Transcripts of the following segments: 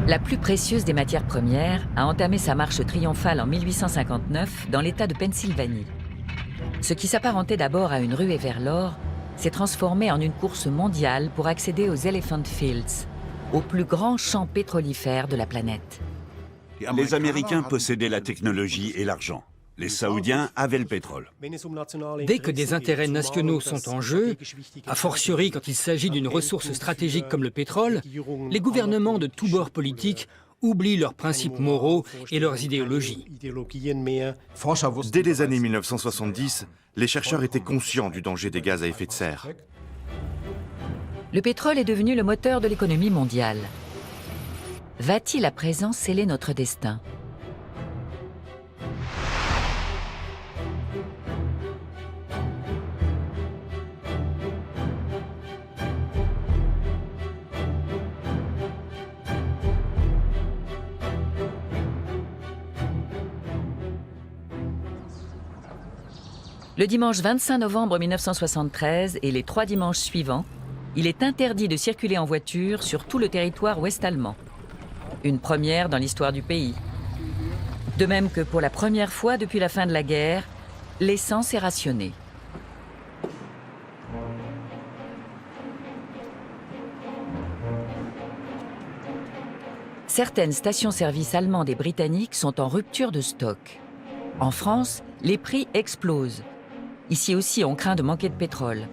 La plus précieuse des matières premières a entamé sa marche triomphale en 1859 dans l'État de Pennsylvanie. Ce qui s'apparentait d'abord à une ruée vers l'or s'est transformé en une course mondiale pour accéder aux Elephant Fields, aux plus grands champs pétrolifères de la planète. Les Américains possédaient la technologie et l'argent. Les Saoudiens avaient le pétrole. Dès que des intérêts nationaux sont en jeu, a fortiori quand il s'agit d'une ressource stratégique comme le pétrole, les gouvernements de tous bords politiques oublient leurs principes moraux et leurs idéologies. Dès les années 1970, les chercheurs étaient conscients du danger des gaz à effet de serre. Le pétrole est devenu le moteur de l'économie mondiale. Va-t-il à présent sceller notre destin ? Le dimanche 25 novembre 1973 et les 3 dimanches suivants, il est interdit de circuler en voiture sur tout le territoire ouest-allemand. Une première dans l'histoire du pays. De même que pour la première fois depuis la fin de la guerre, l'essence est rationnée. Certaines stations-service allemandes et britanniques sont en rupture de stock. En France, les prix explosent. Ici aussi, on craint de manquer de pétrole.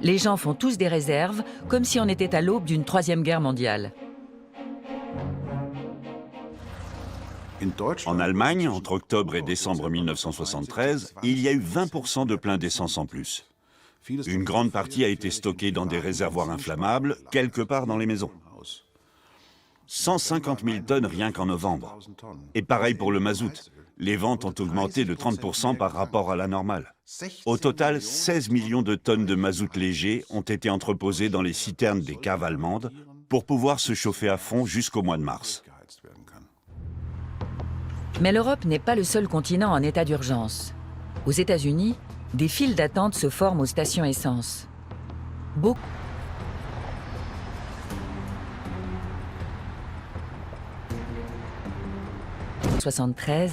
Les gens font tous des réserves, comme si on était à l'aube d'une 3e guerre mondiale. En Allemagne, entre octobre et décembre 1973, il y a eu 20% de plein d'essence en plus. Une grande partie a été stockée dans des réservoirs inflammables, quelque part dans les maisons. 150 000 tonnes rien qu'en novembre. Et pareil pour le mazout. Les ventes ont augmenté de 30% par rapport à la normale. Au total, 16 millions de tonnes de mazout léger ont été entreposées dans les citernes des caves allemandes pour pouvoir se chauffer à fond jusqu'au mois de mars. Mais l'Europe n'est pas le seul continent en état d'urgence. Aux États-Unis, des files d'attente se forment aux stations essence. Beaucoup 1973,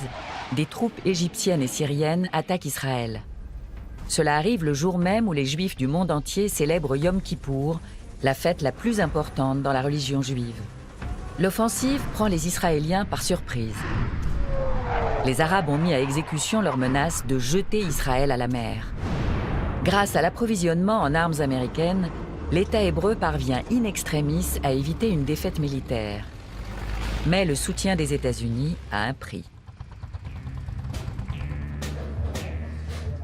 des troupes égyptiennes et syriennes attaquent Israël. Cela arrive le jour même où les Juifs du monde entier célèbrent Yom Kippour, la fête la plus importante dans la religion juive. L'offensive prend les Israéliens par surprise. Les Arabes ont mis à exécution leur menace de jeter Israël à la mer. Grâce à l'approvisionnement en armes américaines, l'État hébreu parvient in extremis à éviter une défaite militaire. Mais le soutien des États-Unis a un prix.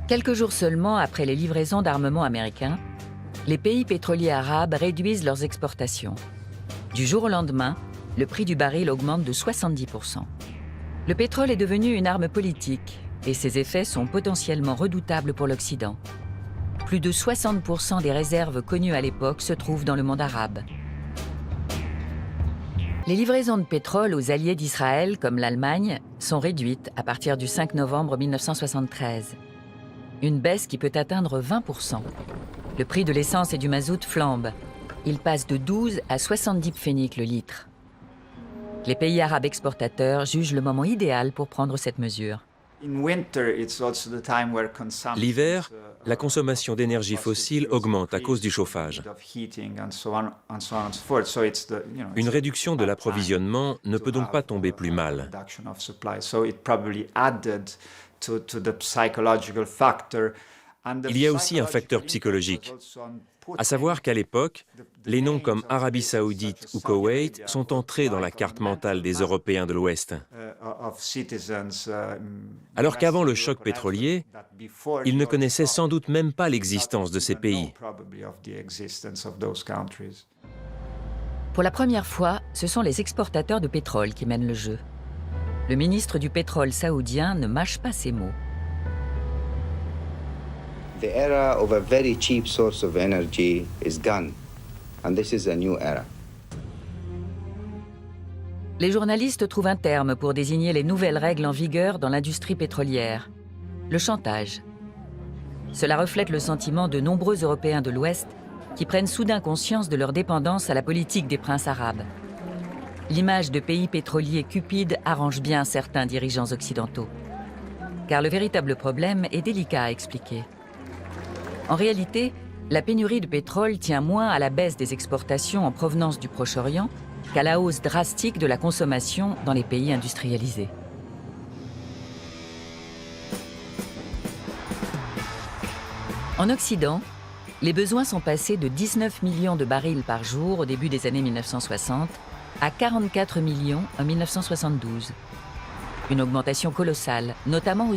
Quelques jours seulement après les livraisons d'armements américains, les pays pétroliers arabes réduisent leurs exportations. Du jour au lendemain, le prix du baril augmente de 70%. Le pétrole est devenu une arme politique et ses effets sont potentiellement redoutables pour l'Occident. Plus de 60% des réserves connues à l'époque se trouvent dans le monde arabe. Les livraisons de pétrole aux alliés d'Israël, comme l'Allemagne, sont réduites à partir du 5 novembre 1973. Une baisse qui peut atteindre 20%. Le prix de l'essence et du mazout flambe. Il passe de 12 à 70 pfennig le litre. Les pays arabes exportateurs jugent le moment idéal pour prendre cette mesure. L'hiver, la consommation d'énergie fossile augmente à cause du chauffage. Une réduction de l'approvisionnement ne peut donc pas tomber plus mal. Il y a aussi un facteur psychologique, à savoir qu'à l'époque, les noms comme Arabie Saoudite ou Koweït sont entrés dans la carte mentale des Européens de l'Ouest. Alors qu'avant le choc pétrolier, ils ne connaissaient sans doute même pas l'existence de ces pays. Pour la première fois, ce sont les exportateurs de pétrole qui mènent le jeu. Le ministre du pétrole saoudien ne mâche pas ses mots. The era of a very cheap source of energy is gone, and this is a new era. Les journalistes trouvent un terme pour désigner les nouvelles règles en vigueur dans l'industrie pétrolière. Le chantage. Cela reflète le sentiment de nombreux Européens de l'Ouest qui prennent soudain conscience de leur dépendance à la politique des princes arabes. l'image de pays pétroliers cupides arrange bien certains dirigeants occidentaux. Car le véritable problème est délicat à expliquer. En réalité, la pénurie de pétrole tient moins à la baisse des exportations en provenance du Proche-Orient qu'à la hausse drastique de la consommation dans les pays industrialisés. En Occident, les besoins sont passés de 19 millions de barils par jour au début des années 1960 à 44 millions en 1972. Une augmentation colossale, notamment aux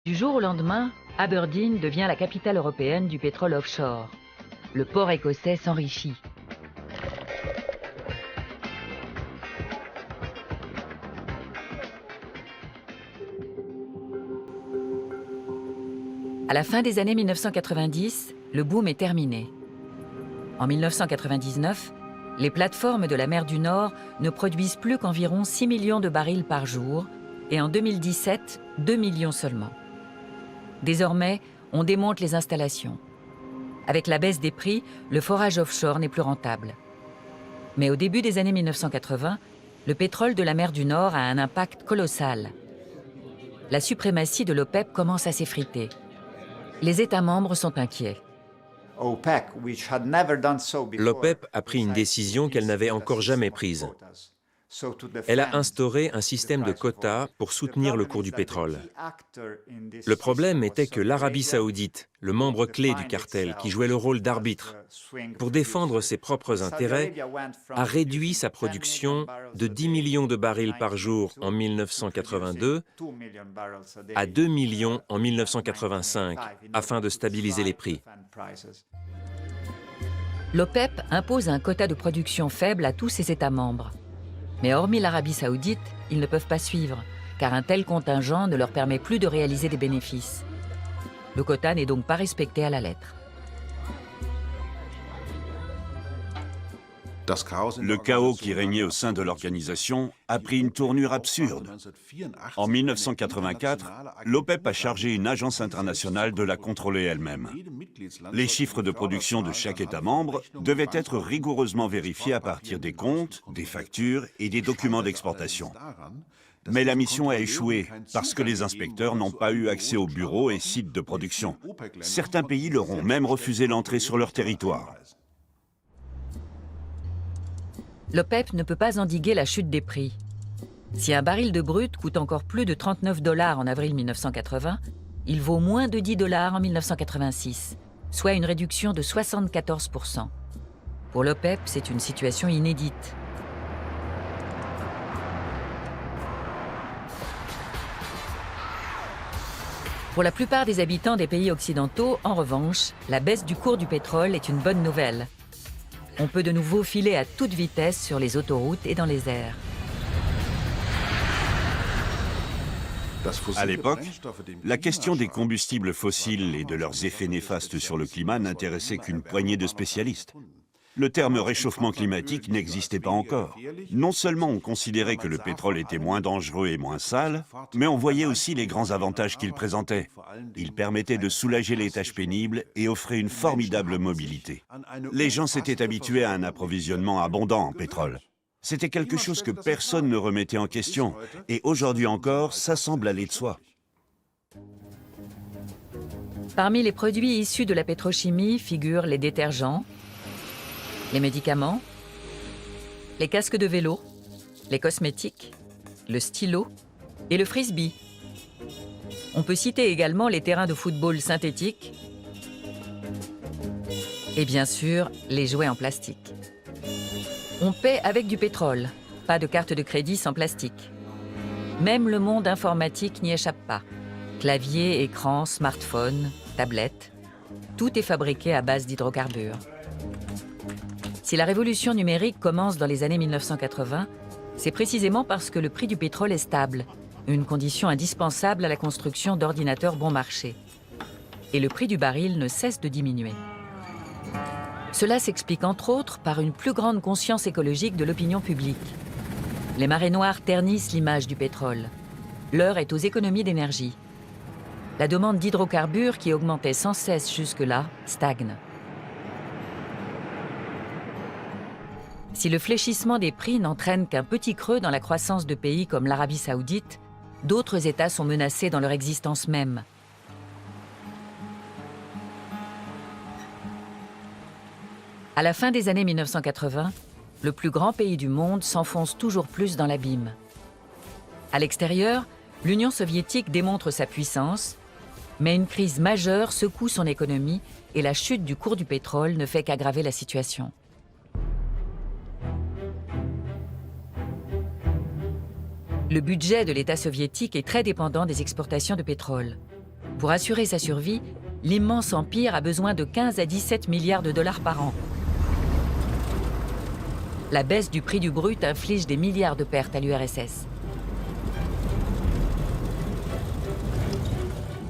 Du jour au lendemain, Aberdeen devient la capitale européenne du pétrole offshore. Le port écossais s'enrichit. À la fin des années 1990, le boom est terminé. En 1999, les plateformes de la mer du Nord ne produisent plus qu'environ 6 millions de barils par jour et en 2017, 2 millions seulement. Désormais, on démonte les installations. Avec la baisse des prix, le forage offshore n'est plus rentable. Mais au début des années 1980, le pétrole de la mer du Nord a un impact colossal. La suprématie de l'OPEP commence à s'effriter. Les États membres sont inquiets. L'OPEP a pris une décision qu'elle n'avait encore jamais prise. Elle a instauré un système de quotas pour soutenir le cours du pétrole. Le problème était que l'Arabie saoudite, le membre clé du cartel qui jouait le rôle d'arbitre pour défendre ses propres intérêts, a réduit sa production de 10 millions de barils par jour en 1982 à 2 millions en 1985 afin de stabiliser les prix. L'OPEP impose un quota de production faible à tous ses États membres. Mais hormis l'Arabie saoudite, ils ne peuvent pas suivre, car un tel contingent ne leur permet plus de réaliser des bénéfices. Le quota n'est donc pas respecté à la lettre. Le chaos qui régnait au sein de l'organisation a pris une tournure absurde. En 1984, l'OPEP a chargé une agence internationale de la contrôler elle-même. Les chiffres de production de chaque État membre devaient être rigoureusement vérifiés à partir des comptes, des factures et des documents d'exportation. Mais la mission a échoué parce que les inspecteurs n'ont pas eu accès aux bureaux et sites de production. Certains pays leur ont même refusé l'entrée sur leur territoire. L'OPEP ne peut pas endiguer la chute des prix. Si un baril de brut coûte encore plus de 39 $ en avril 1980, il vaut moins de 10 $ en 1986, soit une réduction de 74%. Pour l'OPEP, c'est une situation inédite. Pour la plupart des habitants des pays occidentaux, en revanche, la baisse du cours du pétrole est une bonne nouvelle. On peut de nouveau filer à toute vitesse sur les autoroutes et dans les airs. À l'époque, la question des combustibles fossiles et de leurs effets néfastes sur le climat n'intéressait qu'une poignée de spécialistes. Le terme réchauffement climatique n'existait pas encore. Non seulement on considérait que le pétrole était moins dangereux et moins sale, mais on voyait aussi les grands avantages qu'il présentait. Il permettait de soulager les tâches pénibles et offrait une formidable mobilité. Les gens s'étaient habitués à un approvisionnement abondant en pétrole. C'était quelque chose que personne ne remettait en question. Et aujourd'hui encore, ça semble aller de soi. Parmi les produits issus de la pétrochimie figurent les détergents, les médicaments, les casques de vélo, les cosmétiques, le stylo et le frisbee. On peut citer également les terrains de football synthétiques et bien sûr les jouets en plastique. On paie avec du pétrole, pas de carte de crédit sans plastique. Même le monde informatique n'y échappe pas. Clavier, écran, smartphone, tablette, tout est fabriqué à base d'hydrocarbures. Si la révolution numérique commence dans les années 1980, c'est précisément parce que le prix du pétrole est stable, une condition indispensable à la construction d'ordinateurs bon marché. Et le prix du baril ne cesse de diminuer. Cela s'explique entre autres par une plus grande conscience écologique de l'opinion publique. Les marées noires ternissent l'image du pétrole. L'heure est aux économies d'énergie. La demande d'hydrocarbures, qui augmentait sans cesse jusque-là, stagne. Si le fléchissement des prix n'entraîne qu'un petit creux dans la croissance de pays comme l'Arabie saoudite, d'autres États sont menacés dans leur existence même. À la fin des années 1980, le plus grand pays du monde s'enfonce toujours plus dans l'abîme. À l'extérieur, l'Union soviétique démontre sa puissance, mais une crise majeure secoue son économie et la chute du cours du pétrole ne fait qu'aggraver la situation. Le budget de l'État soviétique est très dépendant des exportations de pétrole. Pour assurer sa survie, l'immense empire a besoin de 15 à 17 milliards de dollars par an. La baisse du prix du brut inflige des milliards de pertes à l'URSS.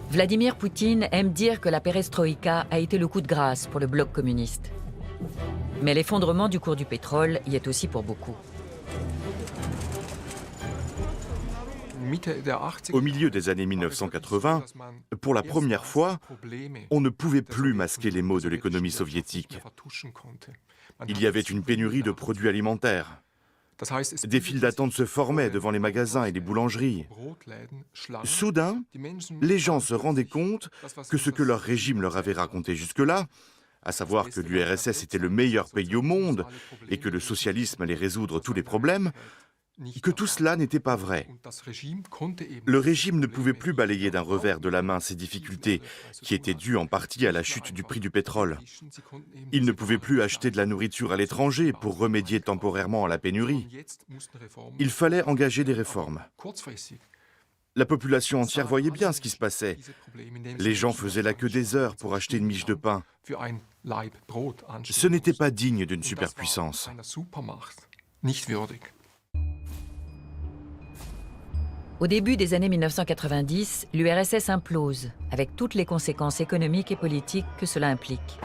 Vladimir Poutine aime dire que la perestroïka a été le coup de grâce pour le bloc communiste. Mais l'effondrement du cours du pétrole y est aussi pour beaucoup. Au milieu des années 1980, pour la première fois, on ne pouvait plus masquer les maux de l'économie soviétique. Il y avait une pénurie de produits alimentaires. Des files d'attente se formaient devant les magasins et les boulangeries. Soudain, les gens se rendaient compte que ce que leur régime leur avait raconté jusque-là, à savoir que l'URSS était le meilleur pays au monde et que le socialisme allait résoudre tous les problèmes, que tout cela n'était pas vrai. Le régime ne pouvait plus balayer d'un revers de la main ces difficultés, qui étaient dues en partie à la chute du prix du pétrole. Il ne pouvait plus acheter de la nourriture à l'étranger pour remédier temporairement à la pénurie. Il fallait engager des réformes. La population entière voyait bien ce qui se passait. Les gens faisaient la queue des heures pour acheter une miche de pain. Ce n'était pas digne d'une superpuissance. Au début des années 1990, l'URSS implose, avec toutes les conséquences économiques et politiques que cela implique.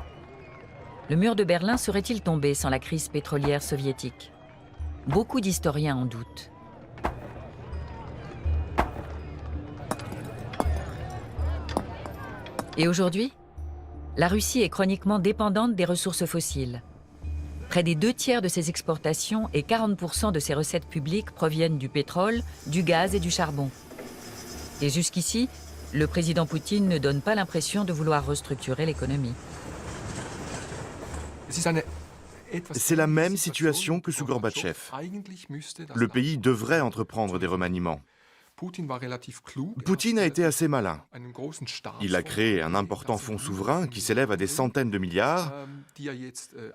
Le mur de Berlin serait-il tombé sans la crise pétrolière soviétique? Beaucoup d'historiens en doutent. Et aujourd'hui, la Russie est chroniquement dépendante des ressources fossiles. Près des 2/3 de ses exportations et 40% de ses recettes publiques proviennent du pétrole, du gaz et du charbon. Et jusqu'ici, le président Poutine ne donne pas l'impression de vouloir restructurer l'économie. C'est la même situation que sous Gorbatchev. Le pays devrait entreprendre des remaniements. Poutine a été assez malin. Il a créé un important fonds souverain qui s'élève à des centaines de milliards,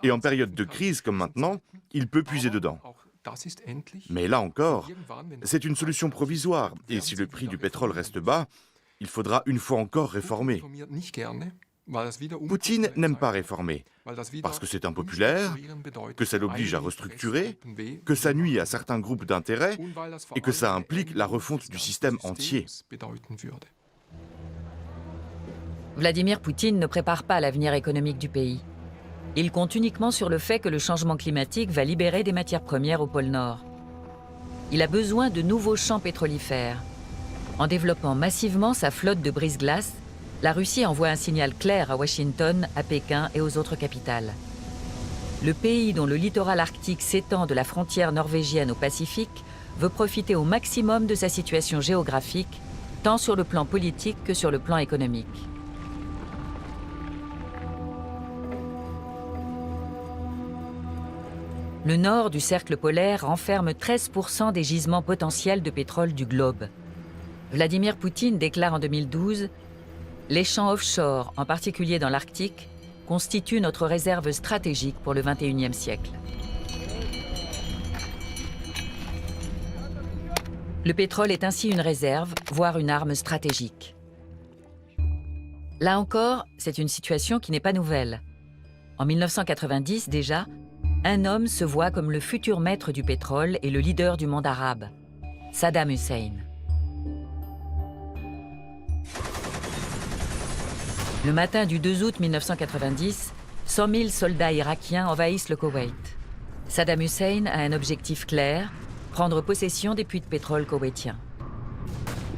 et en période de crise comme maintenant, il peut puiser dedans. Mais là encore, c'est une solution provisoire, et si le prix du pétrole reste bas, il faudra une fois encore réformer. Poutine n'aime pas réformer, parce que c'est impopulaire, que ça l'oblige à restructurer, que ça nuit à certains groupes d'intérêts et que ça implique la refonte du système entier. Vladimir Poutine ne prépare pas l'avenir économique du pays. Il compte uniquement sur le fait que le changement climatique va libérer des matières premières au pôle Nord. Il a besoin de nouveaux champs pétrolifères. En développant massivement sa flotte de brise-glace, la Russie envoie un signal clair à Washington, à Pékin et aux autres capitales. Le pays dont le littoral arctique s'étend de la frontière norvégienne au Pacifique veut profiter au maximum de sa situation géographique, tant sur le plan politique que sur le plan économique. Le nord du cercle polaire renferme 13% des gisements potentiels de pétrole du globe. Vladimir Poutine déclare en 2012 « Les champs offshore, en particulier dans l'Arctique, constituent notre réserve stratégique pour le XXIe siècle. » Le pétrole est ainsi une réserve, voire une arme stratégique. Là encore, c'est une situation qui n'est pas nouvelle. En 1990 déjà, un homme se voit comme le futur maître du pétrole et le leader du monde arabe, Saddam Hussein. Le matin du 2 août 1990, 100 000 soldats irakiens envahissent le Koweït. Saddam Hussein a un objectif clair, prendre possession des puits de pétrole koweïtiens.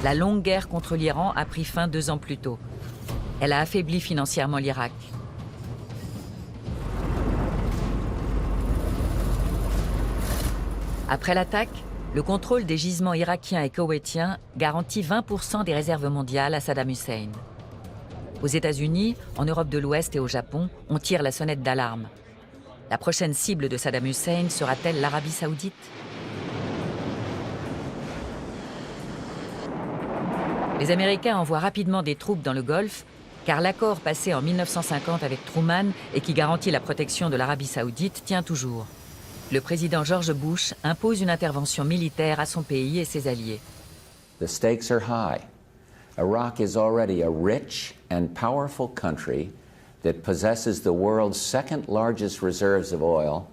La longue guerre contre l'Iran a pris fin 2 ans plus tôt. Elle a affaibli financièrement l'Irak. Après l'attaque, le contrôle des gisements irakiens et koweïtiens garantit 20% des réserves mondiales à Saddam Hussein. Aux États-Unis, en Europe de l'Ouest et au Japon, on tire la sonnette d'alarme. La prochaine cible de Saddam Hussein sera-t-elle l'Arabie saoudite? Les Américains envoient rapidement des troupes dans le Golfe, car l'accord passé en 1950 avec Truman et qui garantit la protection de l'Arabie saoudite tient toujours. Le président George Bush impose une intervention militaire à son pays et ses alliés. The stakes are high. Iraq is already a rich and powerful country that possesses the world's second largest reserves of oil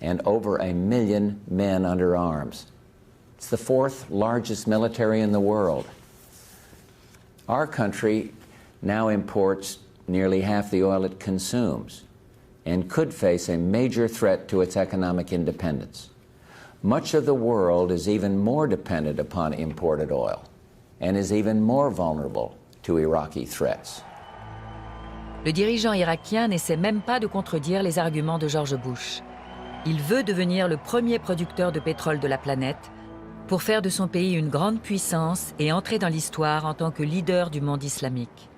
and over 1 million men under arms. It's the fourth largest military in the world. Our country now imports nearly half the oil it consumes and could face a major threat to its economic independence. Much of the world is even more dependent upon imported oil and is even more vulnerable to Iraqi threats. Le dirigeant irakien n'essaie même pas de contredire les arguments de George Bush. Il veut devenir le premier producteur de pétrole de la planète pour faire de son pays une grande puissance et entrer dans l'histoire en tant que leader du monde islamique.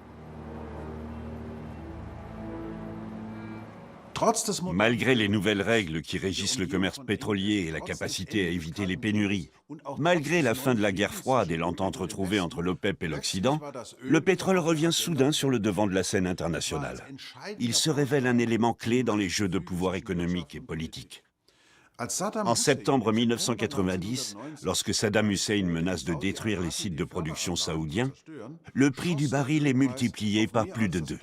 Malgré les nouvelles règles qui régissent le commerce pétrolier et la capacité à éviter les pénuries, malgré la fin de la guerre froide et l'entente retrouvée entre l'OPEP et l'Occident, le pétrole revient soudain sur le devant de la scène internationale. Il se révèle un élément clé dans les jeux de pouvoir économique et politique. En septembre 1990, lorsque Saddam Hussein menace de détruire les sites de production saoudiens, le prix du baril est multiplié par plus de 2.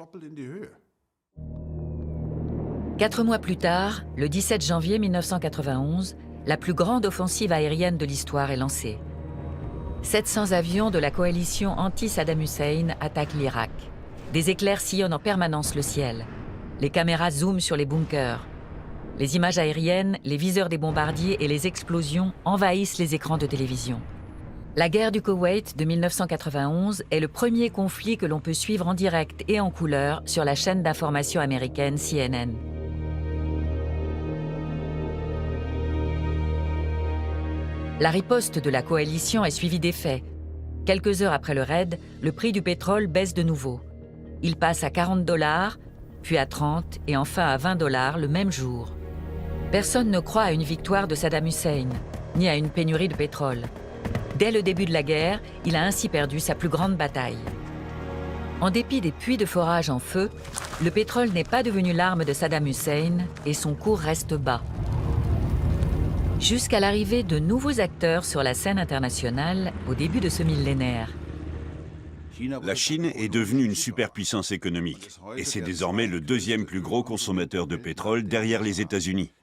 4 mois plus tard, le 17 janvier 1991, la plus grande offensive aérienne de l'histoire est lancée. 700 avions de la coalition anti-Saddam Hussein attaquent l'Irak. Des éclairs sillonnent en permanence le ciel. Les caméras zooment sur les bunkers. Les images aériennes, les viseurs des bombardiers et les explosions envahissent les écrans de télévision. La guerre du Koweït de 1991 est le premier conflit que l'on peut suivre en direct et en couleur sur la chaîne d'information américaine CNN. La riposte de la coalition est suivie des faits. Quelques heures après le raid, le prix du pétrole baisse de nouveau. Il passe à 40 $, puis à 30 et enfin à 20 $ le même jour. Personne ne croit à une victoire de Saddam Hussein, ni à une pénurie de pétrole. Dès le début de la guerre, il a ainsi perdu sa plus grande bataille. En dépit des puits de forage en feu, le pétrole n'est pas devenu l'arme de Saddam Hussein et son cours reste bas. Jusqu'à l'arrivée de nouveaux acteurs sur la scène internationale au début de ce millénaire. La Chine est devenue une superpuissance économique et c'est désormais le deuxième plus gros consommateur de pétrole derrière les États-Unis.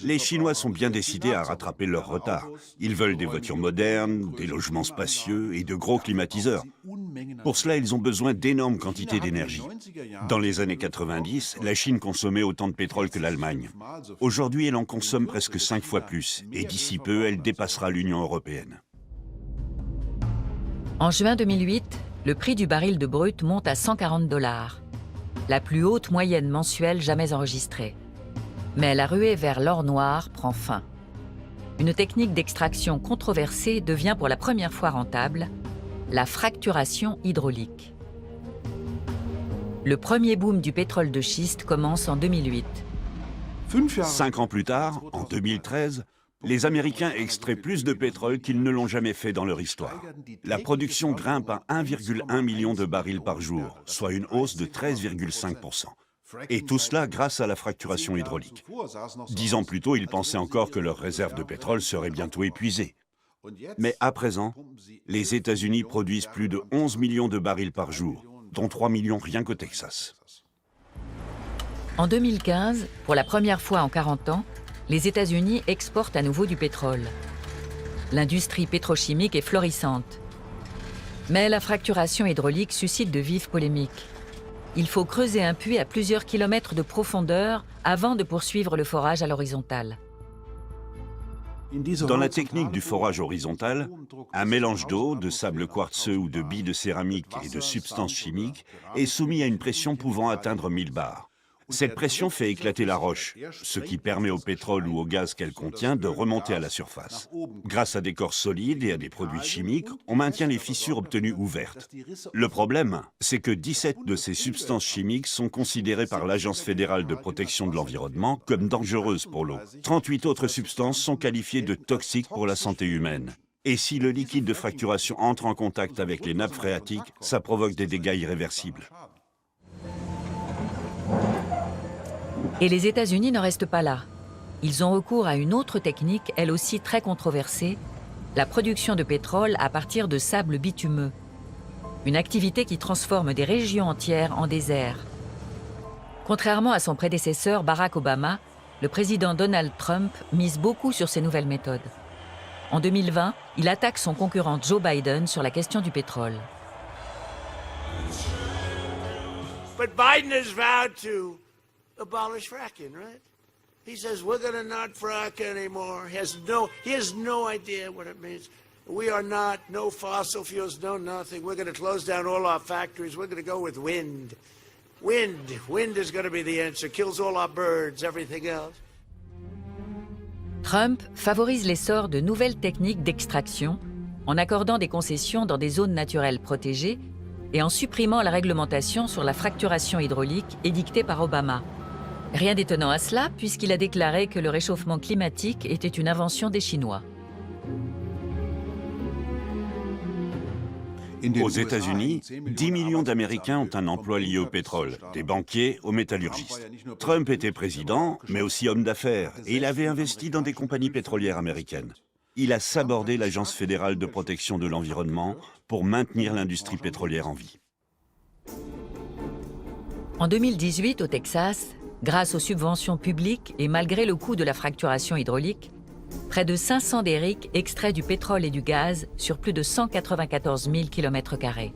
Les Chinois sont bien décidés à rattraper leur retard. Ils veulent des voitures modernes, des logements spacieux et de gros climatiseurs. Pour cela, ils ont besoin d'énormes quantités d'énergie. Dans les années 90, la Chine consommait autant de pétrole que l'Allemagne. Aujourd'hui, elle en consomme presque 5 fois plus et d'ici peu, elle dépassera l'Union européenne. En juin 2008, le prix du baril de brut monte à 140 $, la plus haute moyenne mensuelle jamais enregistrée. Mais la ruée vers l'or noir prend fin. Une technique d'extraction controversée devient pour la première fois rentable, la fracturation hydraulique. Le premier boom du pétrole de schiste commence en 2008. 5 ans plus tard, en 2013, les Américains extraient plus de pétrole qu'ils ne l'ont jamais fait dans leur histoire. La production grimpe à 1,1 million de barils par jour, soit une hausse de 13,5%. Et tout cela grâce à la fracturation hydraulique. 10 ans plus tôt, ils pensaient encore que leurs réserves de pétrole seraient bientôt épuisées. Mais à présent, les États-Unis produisent plus de 11 millions de barils par jour, dont 3 millions rien qu'au Texas. En 2015, pour la première fois en 40 ans, les États-Unis exportent à nouveau du pétrole. L'industrie pétrochimique est florissante. Mais la fracturation hydraulique suscite de vives polémiques. Il faut creuser un puits à plusieurs kilomètres de profondeur avant de poursuivre le forage à l'horizontale. Dans la technique du forage horizontal, un mélange d'eau, de sable quartzeux ou de billes de céramique et de substances chimiques est soumis à une pression pouvant atteindre 1000 bars. Cette pression fait éclater la roche, ce qui permet au pétrole ou au gaz qu'elle contient de remonter à la surface. Grâce à des corps solides et à des produits chimiques, on maintient les fissures obtenues ouvertes. Le problème, c'est que 17 de ces substances chimiques sont considérées par l'Agence fédérale de protection de l'environnement comme dangereuses pour l'eau. 38 autres substances sont qualifiées de toxiques pour la santé humaine. Et si le liquide de fracturation entre en contact avec les nappes phréatiques, ça provoque des dégâts irréversibles. Et les États-Unis ne restent pas là. Ils ont recours à une autre technique, elle aussi très controversée, la production de pétrole à partir de sable bitumeux. une activité qui transforme des régions entières en désert. Contrairement à son prédécesseur Barack Obama, le président Donald Trump mise beaucoup sur ces nouvelles méthodes. En 2020, il attaque son concurrent Joe Biden sur la question du pétrole. But Biden has vowed to abolish fracking, right? He says we're going to not frack anymore. He has no idea what it means. We are not, no fossil fuels, no nothing. We're going to close down all our factories. We're going to go with wind. Wind is going to be the answer. Kills all our birds, everything else. Trump favorise l'essor de nouvelles techniques d'extraction en accordant des concessions dans des zones naturelles protégées et en supprimant la réglementation sur la fracturation hydraulique édictée par Obama. Rien d'étonnant à cela, puisqu'il a déclaré que le réchauffement climatique était une invention des Chinois. Aux États-Unis, 10 millions d'Américains ont un emploi lié au pétrole, des banquiers aux métallurgistes. Trump était président, mais aussi homme d'affaires, et il avait investi dans des compagnies pétrolières américaines. Il a sabordé l'Agence fédérale de protection de l'environnement pour maintenir l'industrie pétrolière en vie. En 2018, au Texas, grâce aux subventions publiques et malgré le coût de la fracturation hydraulique, près de 500 derricks extraient du pétrole et du gaz sur plus de 194 000 km².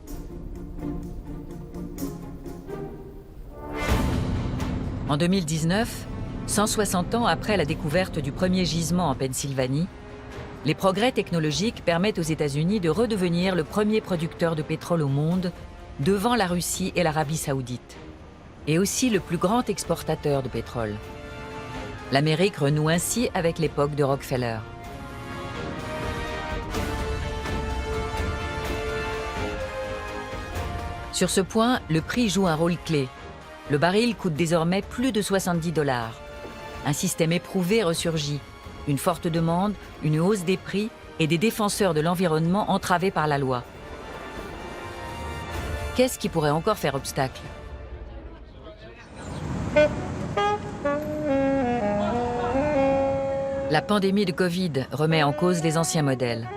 En 2019, 160 ans après la découverte du premier gisement en Pennsylvanie, les progrès technologiques permettent aux États-Unis de redevenir le premier producteur de pétrole au monde, devant la Russie et l'Arabie saoudite, et aussi le plus grand exportateur de pétrole. L'Amérique renoue ainsi avec l'époque de Rockefeller. Sur ce point, le prix joue un rôle clé. Le baril coûte désormais plus de 70 $. Un système éprouvé ressurgit. Une forte demande, une hausse des prix et des défenseurs de l'environnement entravés par la loi. Qu'est-ce qui pourrait encore faire obstacle ? La pandémie de Covid remet en cause les anciens modèles.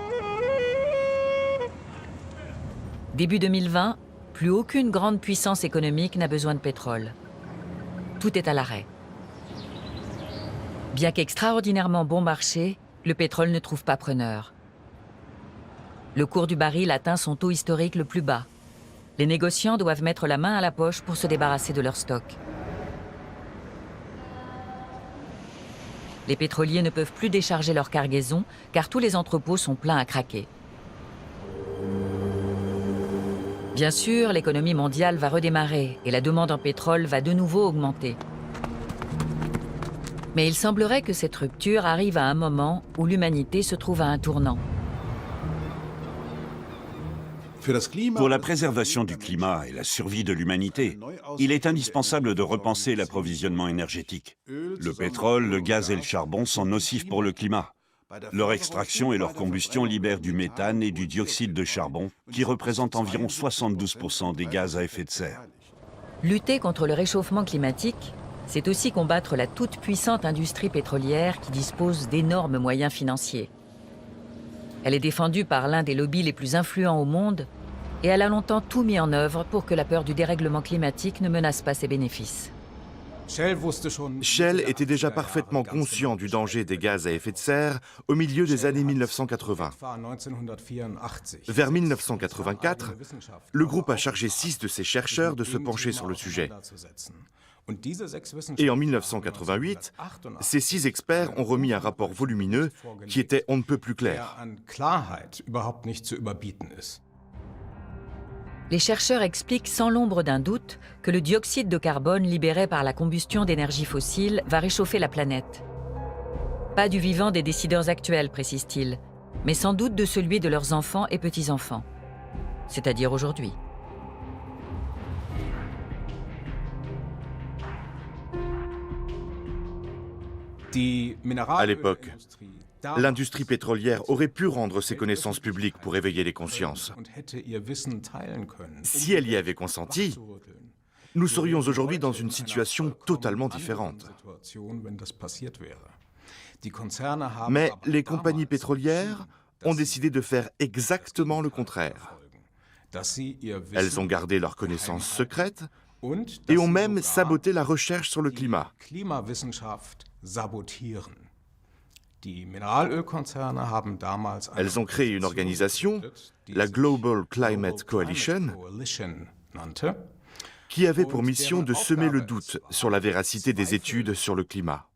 Début 2020, plus aucune grande puissance économique n'a besoin de pétrole. Tout est à l'arrêt. Bien qu'extraordinairement bon marché, le pétrole ne trouve pas preneur. Le cours du baril atteint son taux historique le plus bas. Les négociants doivent mettre la main à la poche pour se débarrasser de leur stock. Les pétroliers ne peuvent plus décharger leur cargaison car tous les entrepôts sont pleins à craquer. Bien sûr, l'économie mondiale va redémarrer et la demande en pétrole va de nouveau augmenter. Mais il semblerait que cette rupture arrive à un moment où l'humanité se trouve à un tournant. Pour la préservation du climat et la survie de l'humanité, il est indispensable de repenser l'approvisionnement énergétique. Le pétrole, le gaz et le charbon sont nocifs pour le climat. Leur extraction et leur combustion libèrent du méthane et du dioxyde de charbon, qui représentent environ 72% des gaz à effet de serre. Lutter contre le réchauffement climatique, c'est aussi combattre la toute-puissante industrie pétrolière qui dispose d'énormes moyens financiers. Elle est défendue par l'un des lobbies les plus influents au monde et elle a longtemps tout mis en œuvre pour que la peur du dérèglement climatique ne menace pas ses bénéfices. Shell était déjà parfaitement conscient du danger des gaz à effet de serre au milieu des années 1980. Vers 1984, le groupe a chargé 6 de ses chercheurs de se pencher sur le sujet. Et en 1988, ces 6 experts ont remis un rapport volumineux qui était on ne peut plus clair. Les chercheurs expliquent sans l'ombre d'un doute que le dioxyde de carbone libéré par la combustion d'énergie fossile va réchauffer la planète. Pas du vivant des décideurs actuels, précisent-ils, mais sans doute de celui de leurs enfants et petits-enfants, c'est-à-dire aujourd'hui. À l'époque, l'industrie pétrolière aurait pu rendre ses connaissances publiques pour éveiller les consciences. Si elle y avait consenti, nous serions aujourd'hui dans une situation totalement différente. Mais les compagnies pétrolières ont décidé de faire exactement le contraire. Elles ont gardé leurs connaissances secrêtes et ont même saboté la recherche sur le climat. Elles ont créé une organisation, la Global Climate Coalition, qui avait pour mission de semer le doute sur la véracité des études sur le climat.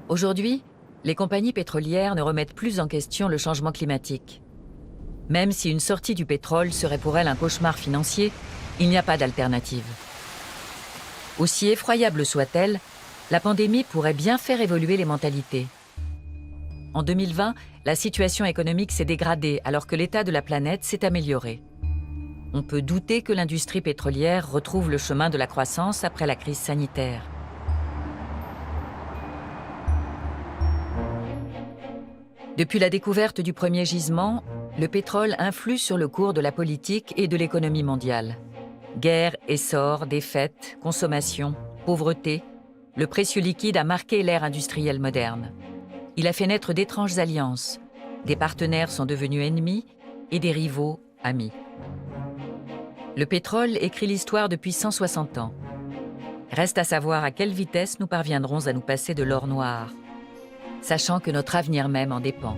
Aujourd'hui, les compagnies pétrolières ne remettent plus en question le changement climatique. Même si une sortie du pétrole serait pour elles un cauchemar financier, il n'y a pas d'alternative. Aussi effroyable soit-elle, la pandémie pourrait bien faire évoluer les mentalités. En 2020, la situation économique s'est dégradée alors que l'état de la planète s'est amélioré. On peut douter que l'industrie pétrolière retrouve le chemin de la croissance après la crise sanitaire. Depuis la découverte du premier gisement, le pétrole influe sur le cours de la politique et de l'économie mondiale. Guerre, essor, défaite, consommation, pauvreté, le précieux liquide a marqué l'ère industrielle moderne. Il a fait naître d'étranges alliances. Des partenaires sont devenus ennemis et des rivaux amis. Le pétrole écrit l'histoire depuis 160 ans. Reste à savoir à quelle vitesse nous parviendrons à nous passer de l'or noir, sachant que notre avenir même en dépend.